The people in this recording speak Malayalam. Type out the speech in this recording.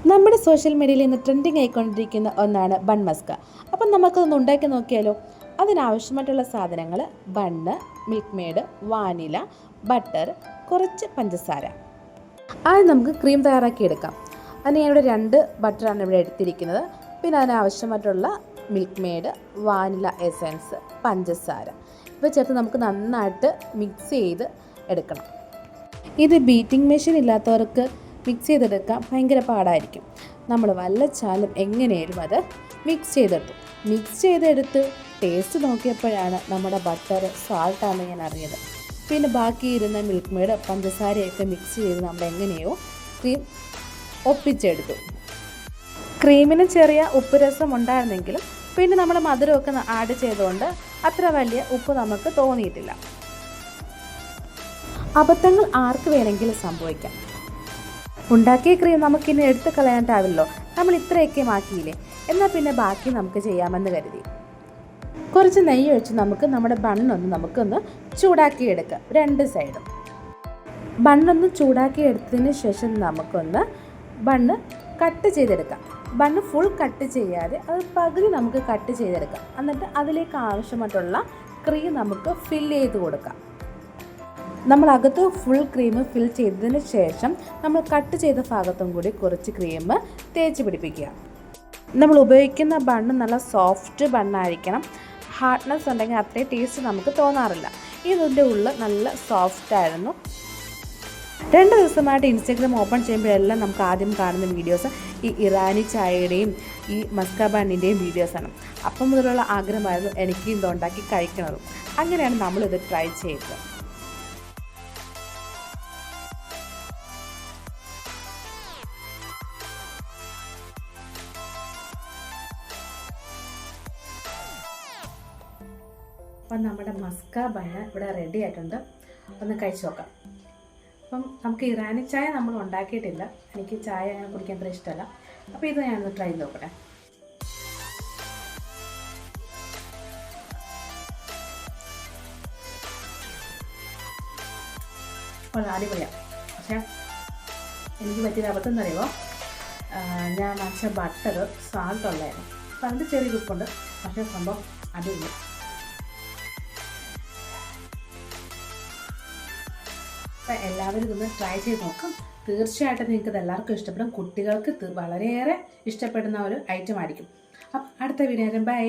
നമ്മുടെ സോഷ്യൽ മീഡിയയിൽ ഇന്ന് ട്രെൻഡിങ് ആയിക്കൊണ്ടിരിക്കുന്ന ഒന്നാണ് ബൺ മസ്ക. അപ്പം നമുക്കതൊന്ന് ഉണ്ടാക്കി നോക്കിയാലോ? അതിനാവശ്യമായിട്ടുള്ള സാധനങ്ങൾ: bun, milk made, vanilla, butter, കുറച്ച് പഞ്ചസാര. ആദ്യം നമുക്ക് ക്രീം തയ്യാറാക്കി എടുക്കാം. അതിന് ഞാനിവിടെ 2 ബട്ടറാണ് ഇവിടെ എടുത്തിരിക്കുന്നത്. പിന്നെ അതിനാവശ്യമായിട്ടുള്ള മിൽക്ക് മെയ്ഡ്, വാനില എസൻസ്, പഞ്ചസാര ഇവ ചേർത്ത് നമുക്ക് നന്നായിട്ട് മിക്സ് ചെയ്ത് എടുക്കണം. ഇത് ബീറ്റിംഗ് മെഷീൻ ഇല്ലാത്തവർക്ക് മിക്സ് ചെയ്തെടുക്കാൻ ഭയങ്കര പാടായിരിക്കും. നമ്മൾ വല്ലച്ചാലും എങ്ങനെയും അത് മിക്സ് ചെയ്തെടുത്ത് ടേസ്റ്റ് നോക്കിയപ്പോഴാണ് നമ്മുടെ ബട്ടർ സാൾട്ടാണെന്ന് ഞാൻ അറിഞ്ഞത്. പിന്നെ ബാക്കിയിരുന്ന മിൽക്ക് മെയ്ഡ്, പഞ്ചസാരയൊക്കെ മിക്സ് ചെയ്ത് നമ്മൾ എങ്ങനെയോ ക്രീം ഒപ്പിച്ചെടുത്തു. ക്രീമിന് ചെറിയ ഉപ്പ് രസം ഉണ്ടായിരുന്നെങ്കിലും പിന്നെ നമ്മൾ മധുരമൊക്കെ ആഡ് ചെയ്തുകൊണ്ട് അത്ര വലിയ ഉപ്പ് നമുക്ക് തോന്നിയിട്ടില്ല. അബദ്ധങ്ങൾ ആർക്ക് വേണമെങ്കിലും സംഭവിക്കാം. ഉണ്ടാക്കിയ ക്രീം നമുക്കിനി എടുത്ത് കളയാനാവില്ലല്ലോ. നമ്മൾ ഇത്രയൊക്കെ മാറ്റിയില്ലേ, എന്നാൽ പിന്നെ ബാക്കി നമുക്ക് ചെയ്യാമെന്ന് കരുതി കുറച്ച് നെയ്യ് ഒഴിച്ച് നമ്മുടെ നമുക്കൊന്ന് ചൂടാക്കിയെടുക്കാം. 2 സൈഡും ബണ്ണൊന്ന് ചൂടാക്കിയെടുത്തതിന് ശേഷം നമുക്കൊന്ന് ബണ്ണ് കട്ട് ചെയ്തെടുക്കാം. ബണ്ണ് ഫുൾ കട്ട് ചെയ്യാതെ അത് പകുതി നമുക്ക് കട്ട് ചെയ്തെടുക്കാം. എന്നിട്ട് അതിലേക്ക് ആവശ്യമായിട്ടുള്ള ക്രീം നമുക്ക് ഫില്ല് ചെയ്ത് കൊടുക്കാം. നമ്മൾ അകത്ത് ഫുൾ ക്രീം ഫിൽ ചെയ്തതിന് ശേഷം നമ്മൾ കട്ട് ചെയ്ത ഭാഗത്തും കൂടി കുറച്ച് ക്രീം തേച്ച് പിടിപ്പിക്കുക. നമ്മൾ ഉപയോഗിക്കുന്ന ബണ്ണ് നല്ല സോഫ്റ്റ് ബണ്ണായിരിക്കണം. ഹാർഡ്നെസ് ഉണ്ടെങ്കിൽ അത്രയും ടേസ്റ്റ് നമുക്ക് തോന്നാറില്ല. ഇതിൻ്റെ ഉള്ളിൽ നല്ല സോഫ്റ്റായിരുന്നു. 2 ദിവസമായിട്ട് ഇൻസ്റ്റാഗ്രാം ഓപ്പൺ ചെയ്യുമ്പോഴെല്ലാം നമുക്ക് ആദ്യം കാണുന്ന വീഡിയോസ് ഈ ഇറാനി ചായയുടെയും ഈ മസ്ക ബണ്ണിൻ്റെയും വീഡിയോസാണ്. അപ്പം മുതലുള്ള ആഗ്രഹമായിരുന്നു എനിക്ക് ഇതുണ്ടാക്കി കഴിക്കണതും. അങ്ങനെയാണ് നമ്മളിത് ട്രൈ ചെയ്തത്. അപ്പം നമ്മുടെ മസ്ക ബണ്ണ് ഇവിടെ റെഡി ആയിട്ടുണ്ട്. ഒന്ന് കഴിച്ച് നോക്കാം. അപ്പം നമുക്ക് ഇറാനി ചായ നമ്മൾ ഉണ്ടാക്കിയിട്ടില്ല. എനിക്ക് ചായ അങ്ങനെ കുടിക്കാൻ അത്ര ഇഷ്ടമല്ല. അപ്പോൾ ഇത് ഞാനൊന്ന് ട്രൈ ചെയ്ത് നോക്കട്ടെ. വളരെ അടിപൊളിയാണ്. പക്ഷേ എനിക്ക് പറ്റിയ അബദ്ധം എന്നറിയുമോ, ഞാൻ വാങ്ങിച്ച ബട്ടർ സാൾട്ട് ഉള്ളതായിരുന്നു. അപ്പം അതിൻ്റെ ചെറിയ ഉപ്പുണ്ട്. പക്ഷേ സംഭവം അടിപൊളി. അപ്പം എല്ലാവരും ഇതൊന്ന് ട്രൈ ചെയ്ത് നോക്കും. തീർച്ചയായിട്ടും നിങ്ങൾക്ക് ഇതെല്ലാവർക്കും ഇഷ്ടപ്പെടും. കുട്ടികൾക്ക് വളരെയേറെ ഇഷ്ടപ്പെടുന്ന ഒരു ഐറ്റം ആയിരിക്കും. അപ്പം അടുത്ത വീഡിയോ ബൈ.